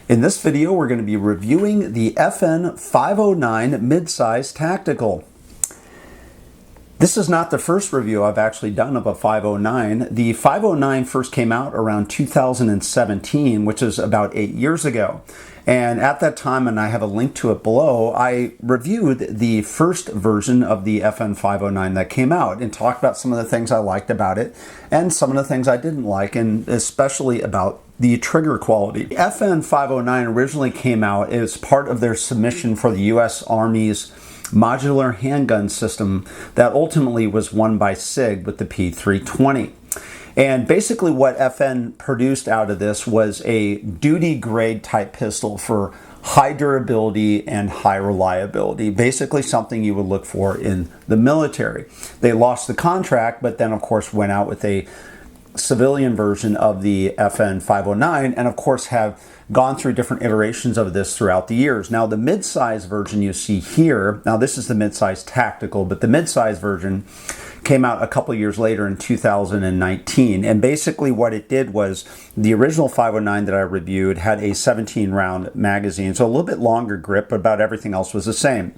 In this video, we're going to be reviewing the FN 509 Midsize Tactical. This is not the first review I've actually done of a 509. The 509 first came out around 2017, which is about 8 years ago. And at that time, and I have a link to it below, I reviewed the first version of the FN 509 that came out and talked about some of the things I liked about it and some of the things I didn't like, and especially about the trigger quality. The FN 509 originally came out as part of their submission for the U.S. Army's modular handgun system that ultimately was won by SIG with the P320. And basically what FN produced out of this was a duty grade type pistol for high durability and high reliability. Basically something you would look for in the military. They lost the contract, but then of course went out with a civilian version of the FN 509 and of course have gone through different iterations of this throughout the years. Now the mid-size version you see here, now this is the mid-size tactical, but the mid-size version came out a couple years later in 2019. And basically what it did was the original 509 that I reviewed had a 17 round magazine, so a little bit longer grip, but about everything else was the same.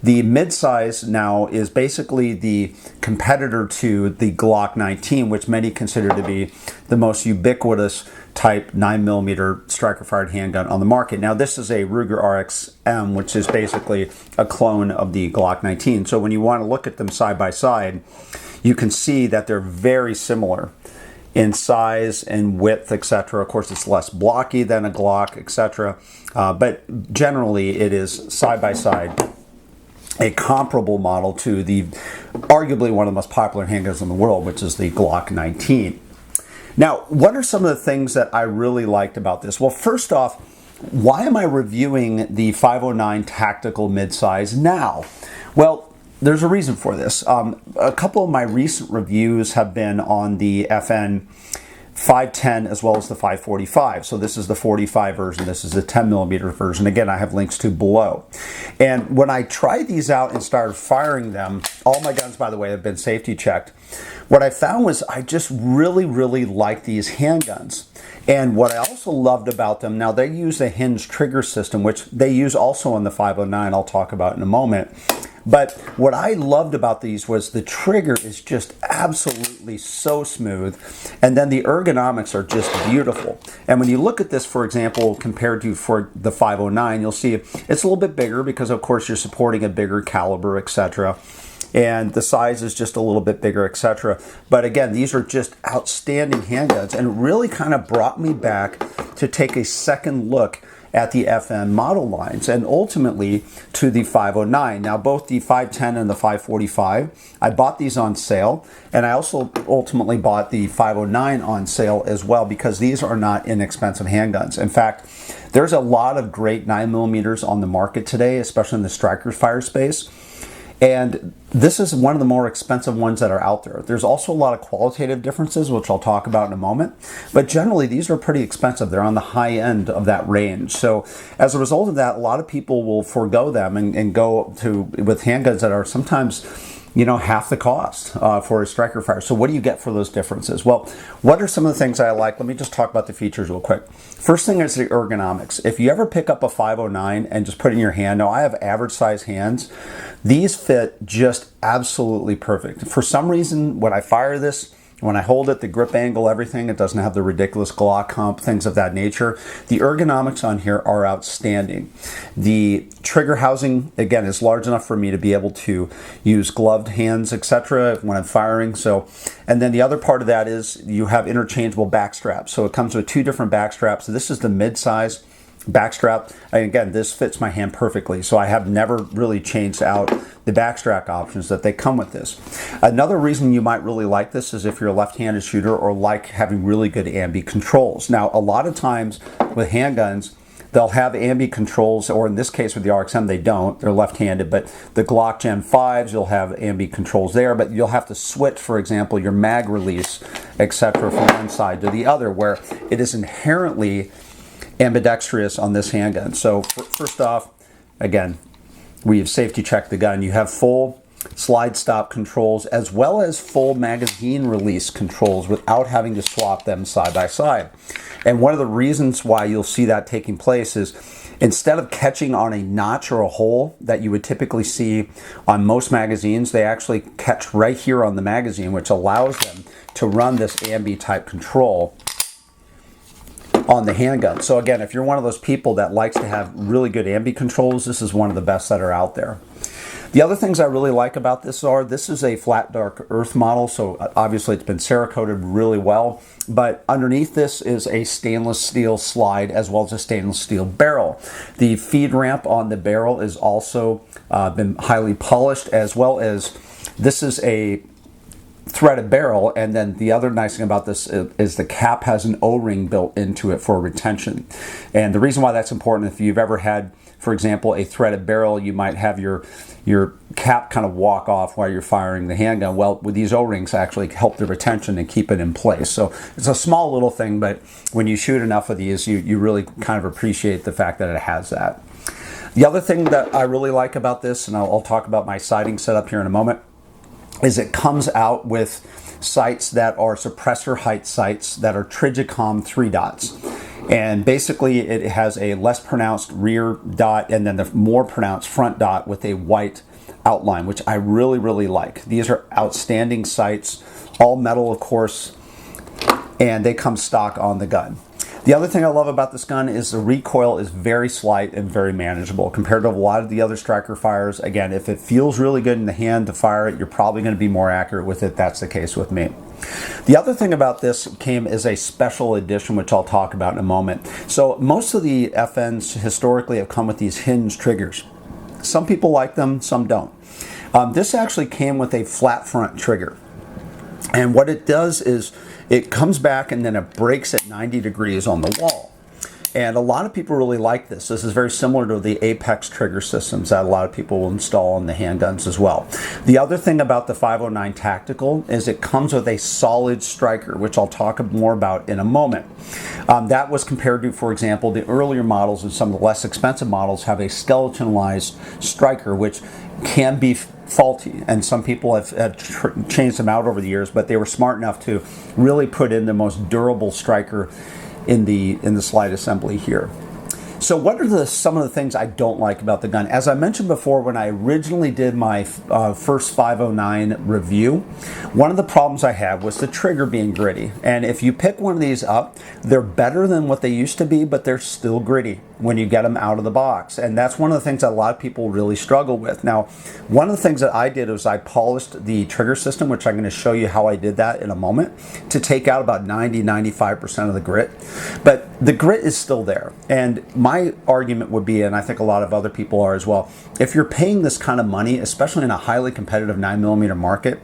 The mid-size now is basically the competitor to the Glock 19, which many consider to be the most ubiquitous type 9mm striker-fired handgun on the market. Now this is a Ruger RXM, which is basically a clone of the Glock 19. So when you want to look at them side by side, you can see that they're very similar in size and width, etc. Of course, it's less blocky than a Glock, etc. But generally, it is side by side a comparable model to the arguably one of the most popular handguns in the world, which is the Glock 19. Now, what are some of the things that I really liked about this? Well, first off, why am I reviewing the 509 Tactical Midsize now? Well, there's a reason for this. A couple of my recent reviews have been on the FN 510 as well as the 545. So this is the 45 version. This is the 10mm version. Again, I have links to below. And when I tried these out and started firing them, all my guns, by the way, have been safety checked. What I found was I just really like these handguns. And what I also loved about them, now they use a hinge trigger system, which they use also on the 509, I'll talk about in a moment. But what I loved about these was the trigger is just absolutely so smooth, and then the ergonomics are just beautiful. And when you look at this, for example, compared to for the 509, you'll see it's a little bit bigger because of course you're supporting a bigger caliber, etc. And the size is just a little bit bigger, etc. But again, these are just outstanding handguns and really kind of brought me back to take a second look at the FN model lines and ultimately to the 509. Now both the 510 and the 545, I bought these on sale, and I also ultimately bought the 509 on sale as well because these are not inexpensive handguns. In fact, there's a lot of great 9mm on the market today, especially in the striker fire space. And this is one of the more expensive ones that are out there. There's also a lot of qualitative differences, which I'll talk about in a moment. But generally, these are pretty expensive. They're on the high end of that range. So as a result of that, a lot of people will forego them and go with handguns that are sometimes, you know, half the cost for a striker fire. So what do you get for those differences? Well, what are some of the things I like? Let me just talk about the features real quick. First thing is the ergonomics. If you ever pick up a 509 and just put it in your hand, now I have average size hands. These fit just absolutely perfect. For some reason, when I fire this, when I hold it, the grip angle, everything, it doesn't have the ridiculous Glock hump, things of that nature. The ergonomics on here are outstanding. The trigger housing, again, is large enough for me to be able to use gloved hands, etc. when I'm firing. So, and then the other part of that is you have interchangeable back straps. So it comes with two different back straps. So this is the mid-size backstrap, and again, this fits my hand perfectly, so I have never really changed out the backstrap options that they come with this. Another reason you might really like this is if you're a left-handed shooter or like having really good ambi controls. Now, a lot of times with handguns, they'll have ambi controls, or in this case with the RXM, they don't. They're left-handed, but the Glock Gen 5s, you'll have ambi controls there, but you'll have to switch, for example, your mag release, etc., from one side to the other, where it is inherently ambidextrous on this handgun. So first off, again, we've safety checked the gun. You have full slide stop controls, as well as full magazine release controls without having to swap them side by side. And one of the reasons why you'll see that taking place is instead of catching on a notch or a hole that you would typically see on most magazines, they actually catch right here on the magazine, which allows them to run this ambi type control on the handgun. So again, if you're one of those people that likes to have really good ambi controls, this is one of the best that are out there. The other things I really like about this is a flat dark earth model, so obviously it's been Cerakoted really well, but underneath this is a stainless steel slide as well as a stainless steel barrel. The feed ramp on the barrel is also been highly polished, as well as this is a threaded barrel, and then the other nice thing about this is the cap has an O-ring built into it for retention. And the reason why that's important, if you've ever had, for example, a threaded barrel, you might have your cap kind of walk off while you're firing the handgun. Well, with these O-rings actually help the retention and keep it in place. So it's a small little thing, but when you shoot enough of these, you really kind of appreciate the fact that it has that. The other thing that I really like about this, and I'll talk about my sighting setup here in a moment, is it comes out with sights that are suppressor height sights that are Trijicom 3 dots. And basically it has a less pronounced rear dot and then the more pronounced front dot with a white outline, which I really, really like. These are outstanding sights, all metal of course, and they come stock on the gun. The other thing I love about this gun is the recoil is very slight and very manageable compared to a lot of the other striker fires. Again, if it feels really good in the hand to fire it, you're probably going to be more accurate with it. That's the case with me. The other thing about this came as a special edition, which I'll talk about in a moment. So most of the FNs historically have come with these hinge triggers. Some people like them, some don't. This actually came with a flat front trigger. And what it does is it comes back and then it breaks at 90 degrees on the wall. And a lot of people really like this. This is very similar to the Apex trigger systems that a lot of people will install on the handguns as well. The other thing about the 509 Tactical is it comes with a solid striker, which I'll talk more about in a moment. That was compared to, for example, the earlier models and some of the less expensive models have a skeletonized striker, which can be faulty, and some people have changed them out over the years, but they were smart enough to really put in the most durable striker in the slide assembly here. So what are some of the things I don't like about the gun? As I mentioned before, when I originally did my first 509 review, one of the problems I had was the trigger being gritty. And if you pick one of these up, they're better than what they used to be, but they're still gritty when you get them out of the box. And that's one of the things that a lot of people really struggle with. Now, one of the things that I did was I polished the trigger system, which I'm going to show you how I did that in a moment, to take out about 90-95% of the grit. But the grit is still there. And my argument would be, and I think a lot of other people are as well, if you're paying this kind of money, especially in a highly competitive 9mm market,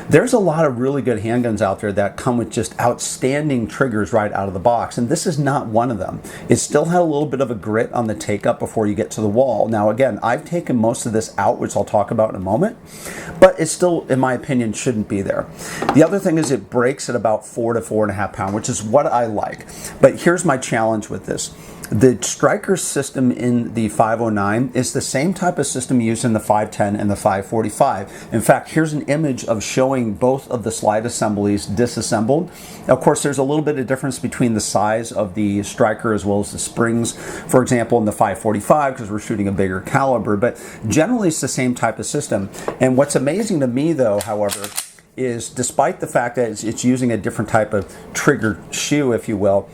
there's a lot of really good handguns out there that come with just outstanding triggers right out of the box, and this is not one of them. It still had a little bit of a grit on the take up before you get to the wall. Now again, I've taken most of this out, which I'll talk about in a moment, but it still, in my opinion, shouldn't be there. The other thing is it breaks at about 4 to 4.5 pounds, which is what I like. But here's my challenge with this. The striker system in the 509 is the same type of system used in the 510 and the 545. In fact, here's an image of showing both of the slide assemblies disassembled. Of course, there's a little bit of difference between the size of the striker as well as the springs, for example, in the 545, because we're shooting a bigger caliber, but generally it's the same type of system. And what's amazing to me, though, however, is despite the fact that it's using a different type of trigger shoe, if you will,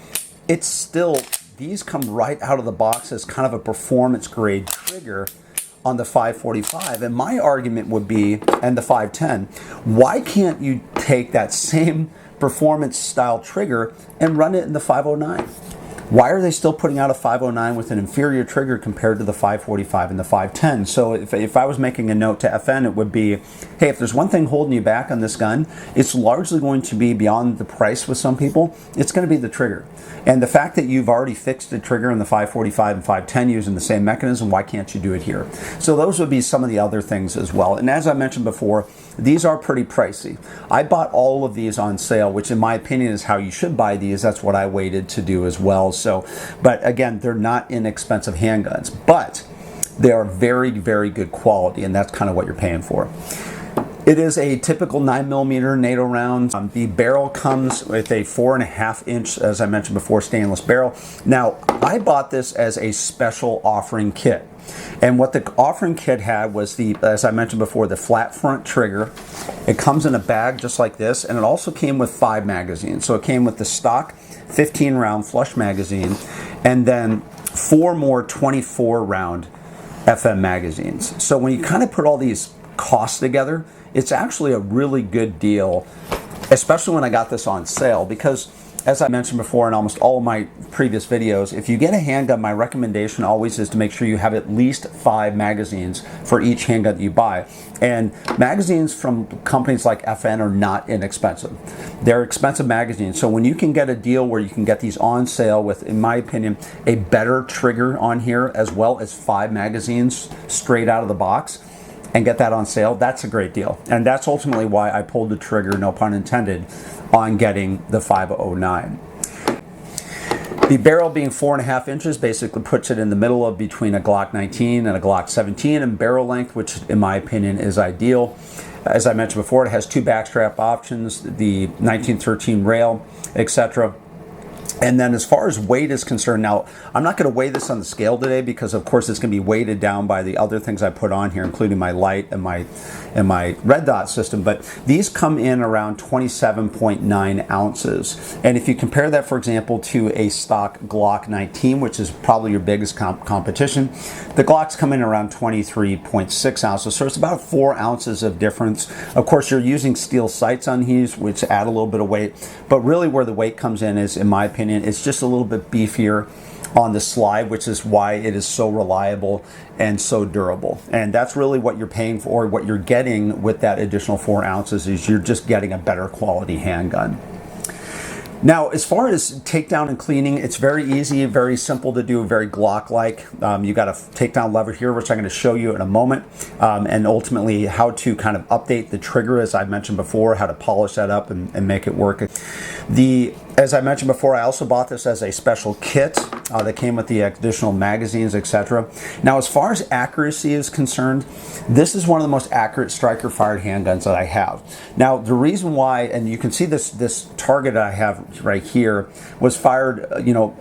it's still, these come right out of the box as kind of a performance grade trigger on the 545. And my argument would be, and the 510, why can't you take that same performance style trigger and run it in the 509? Why are they still putting out a 509 with an inferior trigger compared to the 545 and the 510? So if I was making a note to FN, it would be, hey, if there's one thing holding you back on this gun, it's largely going to be beyond the price with some people. It's going to be the trigger. And the fact that you've already fixed the trigger in the 545 and 510 using the same mechanism, why can't you do it here? So those would be some of the other things as well. And as I mentioned before, these are pretty pricey. I bought all of these on sale, which in my opinion is how you should buy these. That's what I waited to do as well. So, but again, they're not inexpensive handguns. But They are very, very good quality, and that's kind of what you're paying for. It is a typical 9mm NATO round. The barrel comes with a 4.5 inch, as I mentioned before, stainless barrel. Now, I bought this as a special offering kit. And what the offering kit had was the, as I mentioned before, the flat front trigger. It comes in a bag just like this, and it also came with 5 magazines. So it came with the stock 15 round flush magazine, and then 4 more 24 round FM magazines. So when you kind of put all these costs together, it's actually a really good deal, especially when I got this on sale, because as I mentioned before in almost all of my previous videos, if you get a handgun, my recommendation always is to make sure you have at least 5 magazines for each handgun that you buy. And magazines from companies like FN are not inexpensive. They're expensive magazines. So when you can get a deal where you can get these on sale with, in my opinion, a better trigger on here, as well as 5 magazines straight out of the box, and get that on sale, that's a great deal. And that's ultimately why I pulled the trigger, no pun intended, on getting the 509. The barrel being 4.5 inches basically puts it in the middle of between a Glock 19 and a Glock 17 in barrel length, which in my opinion is ideal. As I mentioned before, it has 2 backstrap options, the 1913 rail, etc. And then as far as weight is concerned, now I'm not going to weigh this on the scale today because of course it's going to be weighted down by the other things I put on here, including my light and my red dot system, but these come in around 27.9 ounces. And if you compare that, for example, to a stock Glock 19, which is probably your biggest competition, the Glocks come in around 23.6 ounces. So it's about 4 ounces of difference. Of course, you're using steel sights on these, which add a little bit of weight, but really where the weight comes in is, in my opinion, it's just a little bit beefier on the slide, which is why it is so reliable and so durable. And that's really what you're paying for, what you're getting with that additional 4 ounces is you're just getting a better quality handgun. Now, as far as takedown and cleaning, it's very easy, very simple to do, very Glock-like. You got a takedown lever here, which I'm going to show you in a moment, and ultimately how to kind of update the trigger, as I mentioned before, how to polish that up and make it work. As I mentioned before, I also bought this as a special kit that came with the additional magazines, etc. Now, as far as accuracy is concerned, this is one of the most accurate striker-fired handguns that I have. Now, the reason why, and you can see this target I have right here, was fired,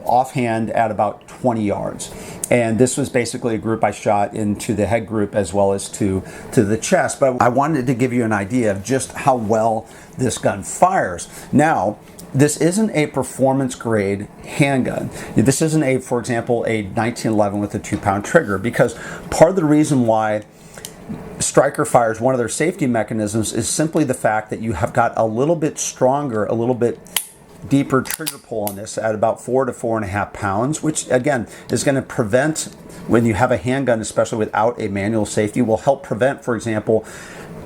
offhand at about 20 yards. And this was basically a group I shot into the head group as well as to the chest. But I wanted to give you an idea of just how well this gun fires. Now, this isn't a performance grade handgun. This isn't for example, a 1911 with a 2-pound trigger, because part of the reason why Striker fires, one of their safety mechanisms, is simply the fact that you have got a little bit stronger, a little bit deeper trigger pull on this at about 4 to 4.5 pounds, which again is going to prevent, when you have a handgun, especially without a manual safety, will help prevent, for example,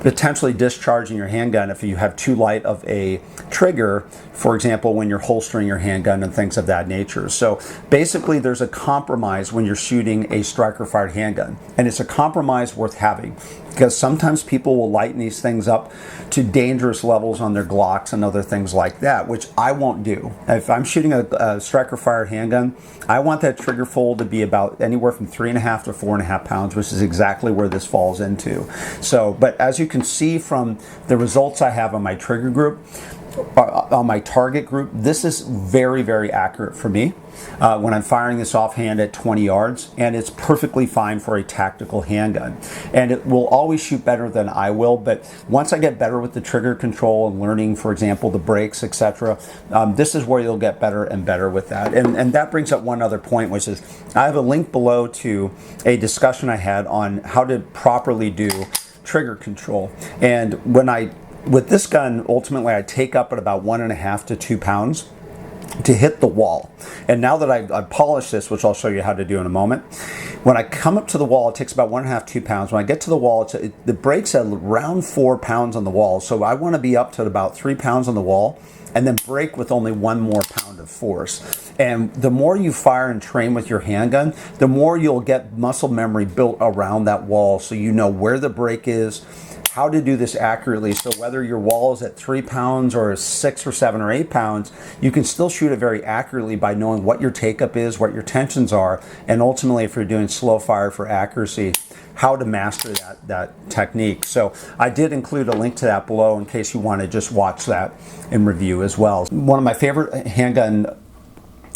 potentially discharging your handgun if you have too light of a trigger, for example, when you're holstering your handgun and things of that nature. So basically there's a compromise when you're shooting a striker fired handgun, and it's a compromise worth having, because sometimes people will lighten these things up to dangerous levels on their Glocks and other things like that, which I won't do. If I'm shooting a striker fired handgun, I want that trigger fold to be about anywhere from 3.5 to 4.5 pounds, which is exactly where this falls into. So, but as you can see from the results I have on my trigger group, on my target group, this is very, very accurate for me when I'm firing this offhand at 20 yards, and it's perfectly fine for a tactical handgun. And it will always shoot better than I will, but once I get better with the trigger control and learning, for example, the brakes, etc., this is where you'll get better and better with that. And that brings up one other point, which is I have a link below to a discussion I had on how to properly do trigger control. And with this gun, ultimately I take up at about 1.5 to 2 pounds to hit the wall. And now that I've polished this, which I'll show you how to do in a moment, when I come up to the wall, it takes about 1.5 to 2 pounds. When I get to the wall, the brake's at around 4 pounds on the wall. So I want to be up to about 3 pounds on the wall, and then brake with only 1 more pound of force. And the more you fire and train with your handgun, the more you'll get muscle memory built around that wall, so you know where the brake is, how to do this accurately. So whether your wall is at 3 pounds or 6 or 7 or 8 pounds, you can still shoot it very accurately by knowing what your take-up is, what your tensions are, and ultimately, if you're doing slow fire for accuracy, how to master that technique. So I did include a link to that below in case you want to just watch that in review as well. One of my favorite handgun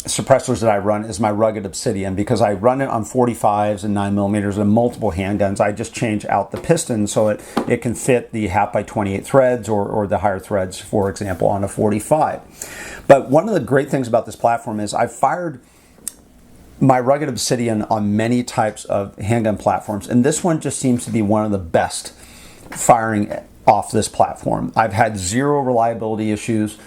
suppressors that I run is my Rugged Obsidian, because I run it on 45s and 9mm and multiple handguns. I just change out the piston so it can fit the 1/2 by 28 threads or the higher threads, for example, on a 45. But one of the great things about this platform is I've fired my Rugged Obsidian on many types of handgun platforms, and this one just seems to be one of the best firing off this platform. I've had zero reliability issues.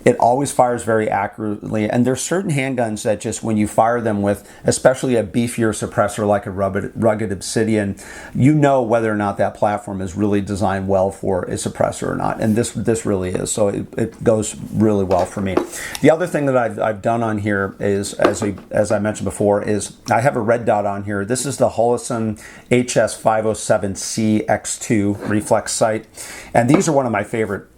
It always fires very accurately, and there's certain handguns that just when you fire them with, especially a beefier suppressor like a Rugged Obsidian, you know whether or not that platform is really designed well for a suppressor or not, and this really is, so it goes really well for me. The other thing that I've done on here is, as I mentioned before, is I have a red dot on here. This is the Holosun HS507C X2 reflex sight, and these are one of my favorite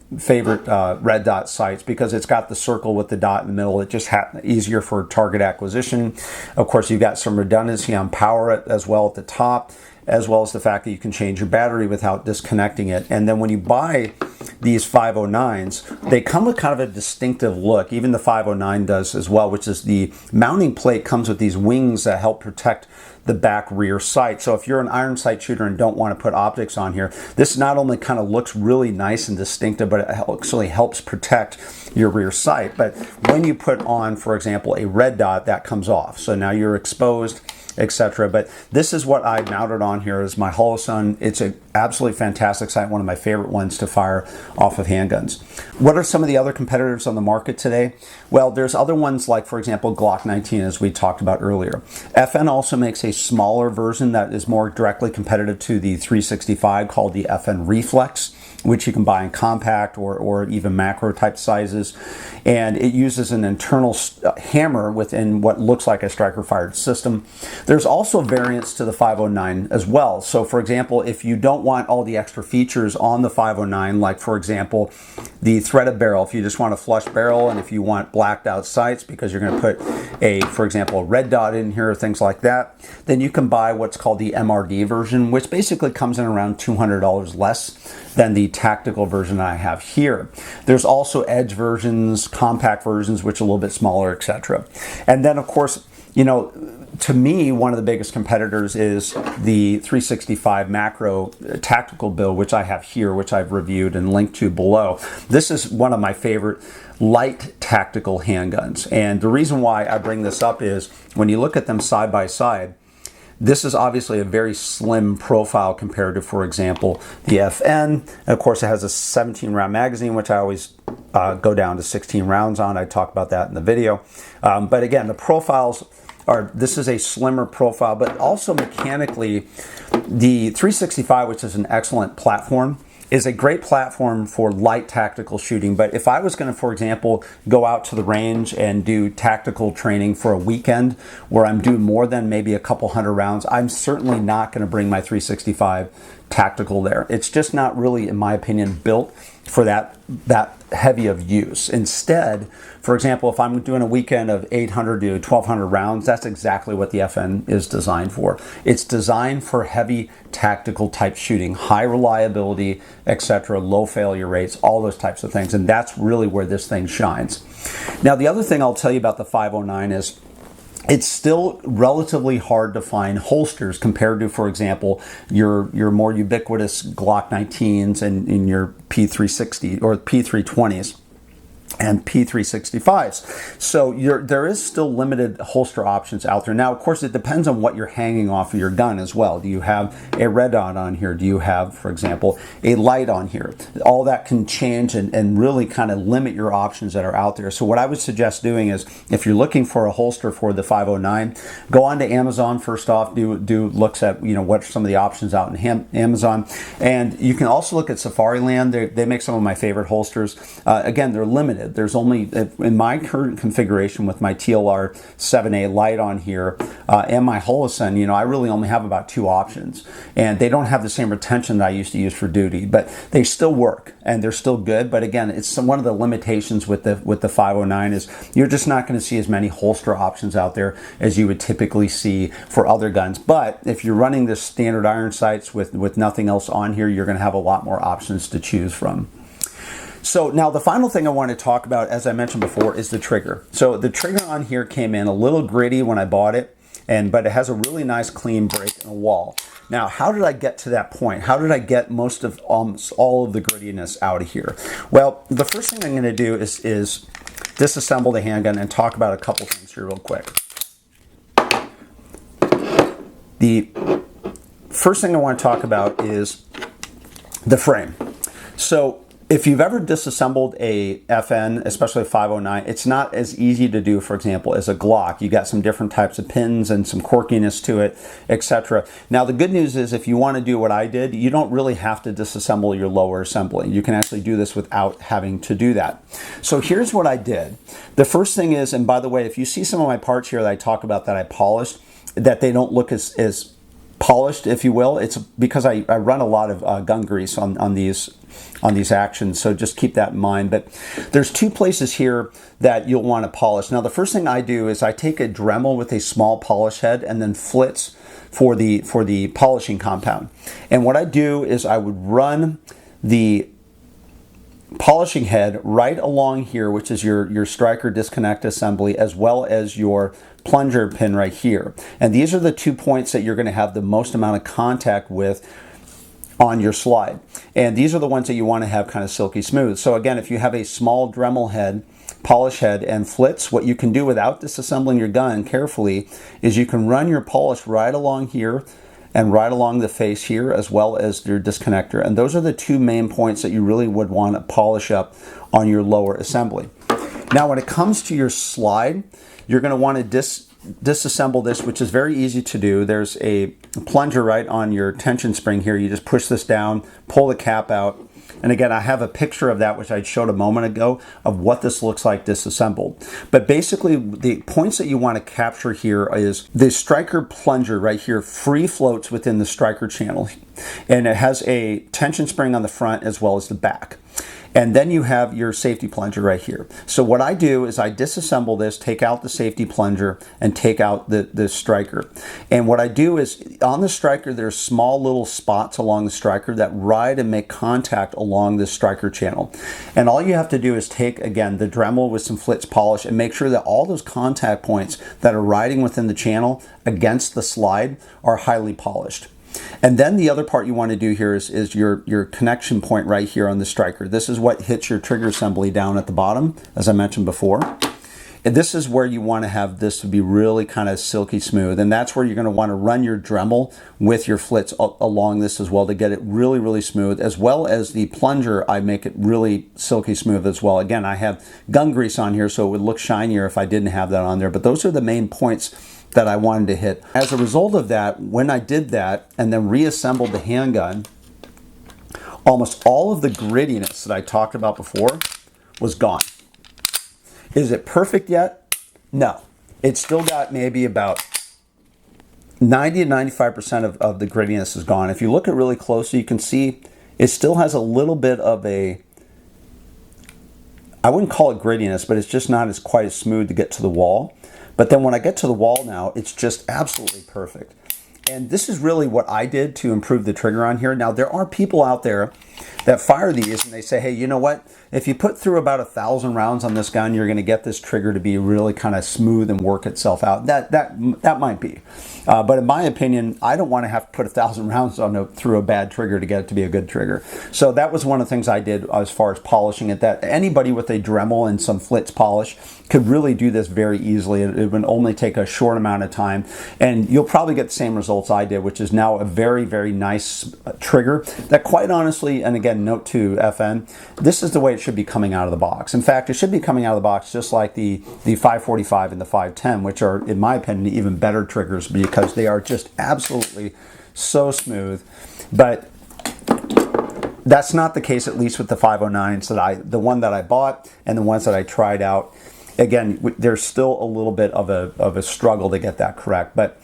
red dot sights because it's got the circle with the dot in the middle. It just easier for target acquisition. Of course, you've got some redundancy on power as well at the top, as well as the fact that you can change your battery without disconnecting it. And then when you buy these 509s, they come with kind of a distinctive look. Even the 509 does as well, which is the mounting plate comes with these wings that help protect the back rear sight. So if you're an iron sight shooter and don't want to put optics on here, this not only kind of looks really nice and distinctive, but it actually helps protect your rear sight. But when you put on, for example, a red dot, that comes off. So now you're exposed, etc. But this is what I mounted on here is my Holosun. It's an absolutely fantastic sight, one of my favorite ones to fire off of handguns. What are some of the other competitors on the market today? Well, there's other ones like, for example, Glock 19, as we talked about earlier. FN also makes a smaller version that is more directly competitive to the 365 called the FN Reflex, which you can buy in compact or even macro type sizes. And it uses an internal hammer within what looks like a striker fired system. There's also variants to the 509 as well. So for example, if you don't want all the extra features on the 509, like for example, the threaded barrel, if you just want a flush barrel and if you want blacked out sights because you're going to put for example, a red dot in here or things like that, then you can buy what's called the MRD version, which basically comes in around $200 less than the tactical version I have here. There's also edge versions, compact versions, which are a little bit smaller, etc. And then of course, you know, to me, one of the biggest competitors is the 365 macro tactical build, which I have here, which I've reviewed and linked to below. This is one of my favorite light tactical handguns. And the reason why I bring this up is when you look at them side by side, this is obviously a very slim profile compared to, for example, the FN. And of course, it has a 17-round magazine, which I always go down to 16 rounds on. I talk about that in the video. But again, the profiles are, this is a slimmer profile, but also mechanically, the 365, which is an excellent platform, is a great platform for light tactical shooting. But if I was going to, for example, go out to the range and do tactical training for a weekend where I'm doing more than maybe a couple hundred rounds, I'm certainly not going to bring my 365 tactical there. It's just not really, in my opinion, built for that heavy of use. Instead, for example, if I'm doing a weekend of 800 to 1200 rounds, that's exactly what the FN is designed for. It's designed for heavy tactical type shooting, high reliability, etc., low failure rates, all those types of things. And that's really where this thing shines. Now, the other thing I'll tell you about the 509 is it's still relatively hard to find holsters compared to, for example, your more ubiquitous Glock 19s and your P360 or P320s and P365s. So there is still limited holster options out there. Now, of course, it depends on what you're hanging off of your gun as well. Do you have a red dot on here? Do you have, for example, a light on here? All that can change and really kind of limit your options that are out there. So what I would suggest doing is, if you're looking for a holster for the 509, go on to Amazon first off, do looks at, you know, what are some of the options out in Amazon. And you can also look at Safariland. They make some of my favorite holsters. Again, they're limited. limited. There's only, in my current configuration with my TLR 7A light on here and my Holosun, I really only have about 2 options. And they don't have the same retention that I used to use for duty, but they still work and they're still good. But again, it's one of the limitations with the 509 is you're just not going to see as many holster options out there as you would typically see for other guns. But if you're running this standard iron sights with nothing else on here, you're going to have a lot more options to choose from. So now the final thing I want to talk about, as I mentioned before, is the trigger. So the trigger on here came in a little gritty when I bought it, but it has a really nice clean break and a wall. Now, how did I get to that point? How did I get almost all of the grittiness out of here? Well, the first thing I'm going to do is disassemble the handgun and talk about a couple things here real quick. The first thing I want to talk about is the frame. So if you've ever disassembled a FN, especially a 509, it's not as easy to do, for example, as a Glock. You got some different types of pins and some quirkiness to it, etc. Now, the good news is if you want to do what I did, you don't really have to disassemble your lower assembly. You can actually do this without having to do that. So here's what I did. The first thing is, and by the way, if you see some of my parts here that I talk about that I polished, that they don't look as polished, if you will, it's because I run a lot of gun grease on these actions, so just keep that in mind. But there's 2 places here that you'll want to polish. Now, the first thing I do is I take a Dremel with a small polish head and then flits for the polishing compound. And what I do is I would run the polishing head right along here, which is your striker disconnect assembly, as well as your plunger pin right here. And these are the 2 points that you're going to have the most amount of contact with on your slide. And these are the ones that you want to have kind of silky smooth. So again, if you have a small Dremel head, polish head, and flits, what you can do without disassembling your gun carefully is you can run your polish right along here and right along the face here, as well as your disconnector. And those are the 2 main points that you really would want to polish up on your lower assembly. Now, when it comes to your slide, you're going to want to disassemble this, which is very easy to do. There's a plunger right on your tension spring here. You just push this down, pull the cap out. And again, I have a picture of that, which I showed a moment ago, of what this looks like disassembled. But basically, the points that you want to capture here is the striker plunger right here free floats within the striker channel. And it has a tension spring on the front as well as the back. And then you have your safety plunger right here. So what I do is I disassemble this, take out the safety plunger, and take out the striker. And what I do is on the striker, there's small little spots along the striker that ride and make contact along the striker channel. And all you have to do is take, again, the Dremel with some flitz polish and make sure that all those contact points that are riding within the channel against the slide are highly polished. And then the other part you want to do here is your connection point right here on the striker. This is what hits your trigger assembly down at the bottom, as I mentioned before. And this is where you want to have this to be really kind of silky smooth. And that's where you're going to want to run your Dremel with your flits along this as well to get it really, really smooth, as well as the plunger. I make it really silky smooth as well. Again, I have gun grease on here, so it would look shinier if I didn't have that on there. But those are the main points that I wanted to hit. As a result of that, when I did that and then reassembled the handgun, almost all of the grittiness that I talked about before was gone. Is it perfect yet? No. It's still got maybe about 90 to 95% of the grittiness is gone. If you look at it really closely, you can see it still has a little bit of a, I wouldn't call it grittiness, but it's just not as quite as smooth to get to the wall. But then when I get to the wall now, it's just absolutely perfect. And this is really what I did to improve the trigger on here. Now, there are people out there that fire these and they say, hey, you know what? If you put through about 1,000 rounds on this gun, you're going to get this trigger to be really kind of smooth and work itself out. That might be. But in my opinion, I don't want to have to put 1,000 rounds through a bad trigger to get it to be a good trigger. So that was one of the things I did as far as polishing it, that anybody with a Dremel and some flitz polish could really do this very easily. It would only take a short amount of time. And you'll probably get the same results I did, which is now a very, very nice trigger that, quite honestly, and again, note to FN, this is the way it should be coming out of the box. In fact, it should be coming out of the box just like the 545 and the 510, which are, in my opinion, even better triggers because they are just absolutely so smooth. But That's not the case, at least with the 509s the one that I bought and the ones that I tried out. Again, there's still a little bit of a struggle to get that correct. But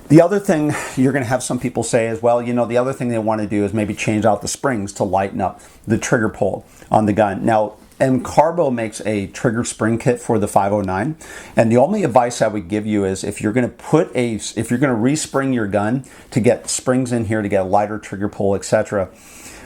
the other thing you're going to have some people say is, well, you know, the other thing they want to do is maybe change out the springs to lighten up the trigger pull on the gun. Now, Carbo makes a trigger spring kit for the 509, and the only advice I would give you is if you're going to respring your gun to get springs in here to get a lighter trigger pull, etc.,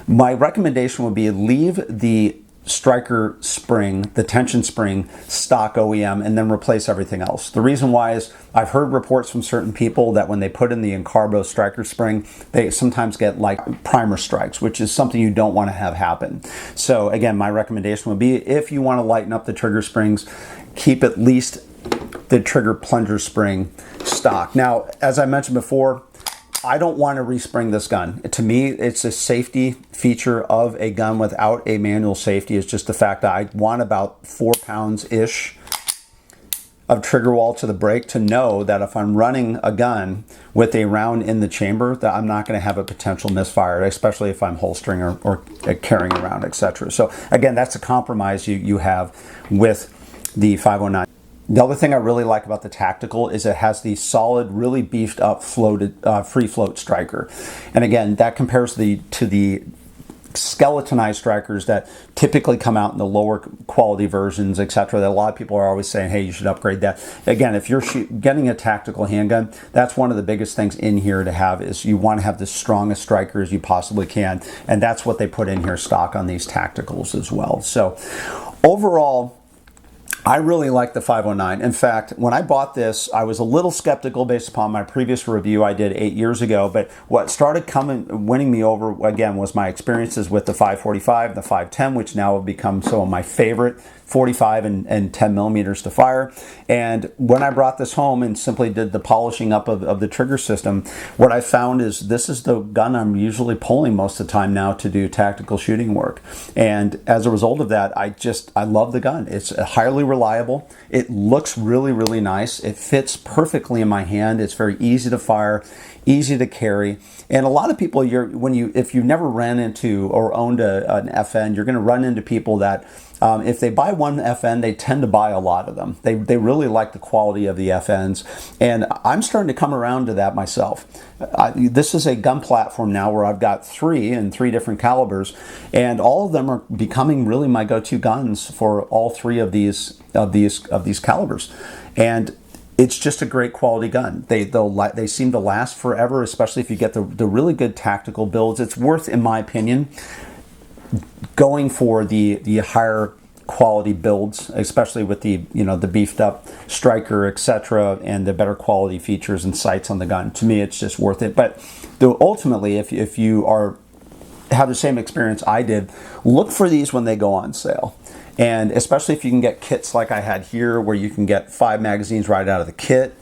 my recommendation would be leave the striker spring, the tension spring, stock OEM, and then replace everything else. The reason why is I've heard reports from certain people that when they put in the Carbo striker spring, they sometimes get like primer strikes, which is something you don't want to have happen. So again, my recommendation would be if you want to lighten up the trigger springs, keep at least the trigger plunger spring stock. Now, as I mentioned before, I don't want to respring this gun. To me, it's a safety feature of a gun without a manual safety. It's just the fact that I want about 4 pounds-ish of trigger wall to the break to know that if I'm running a gun with a round in the chamber, that I'm not going to have a potential misfire, especially if I'm holstering or carrying around, etc. So again, that's a compromise you have with the 509. The other thing I really like about the Tactical is it has the solid, really beefed up floated free float striker. And again, that compares to the skeletonized strikers that typically come out in the lower quality versions, etc. That a lot of people are always saying, hey, you should upgrade that. Again, if you're getting a tactical handgun, that's one of the biggest things in here to have is you want to have the strongest striker as you possibly can. And that's what they put in here stock on these Tacticals as well. So overall, I really like the 509. In fact, when I bought this, I was a little skeptical based upon my previous review I did 8 years ago, but what started winning me over again was my experiences with the 545, the 510, which now have become some of my favorite 45 and 10 millimeters to fire. And when I brought this home and simply did the polishing up of the trigger system, what I found is this is the gun I'm usually pulling most of the time now to do tactical shooting work. And as a result of that, I love the gun. It's highly reliable. It looks really, really nice. It fits perfectly in my hand. It's very easy to fire, easy to carry. And a lot of people, if you've never ran into or owned an FN, you're going to run into people that if they buy one FN, they tend to buy a lot of them. They really like the quality of the FNs. And I'm starting to come around to that myself. This is a gun platform now where I've got 3 in 3 different calibers, and all of them are becoming really my go-to guns for all 3 of these calibers. And it's just a great quality gun. They seem to last forever, especially if you get the really good tactical builds. It's worth, in my opinion, going for the higher quality builds, especially with the beefed up striker, etc., and the better quality features and sights on the gun. To me, it's just worth it. But ultimately, if you have the same experience I did, look for these when they go on sale. And especially if you can get kits like I had here, where you can get 5 magazines right out of the kit,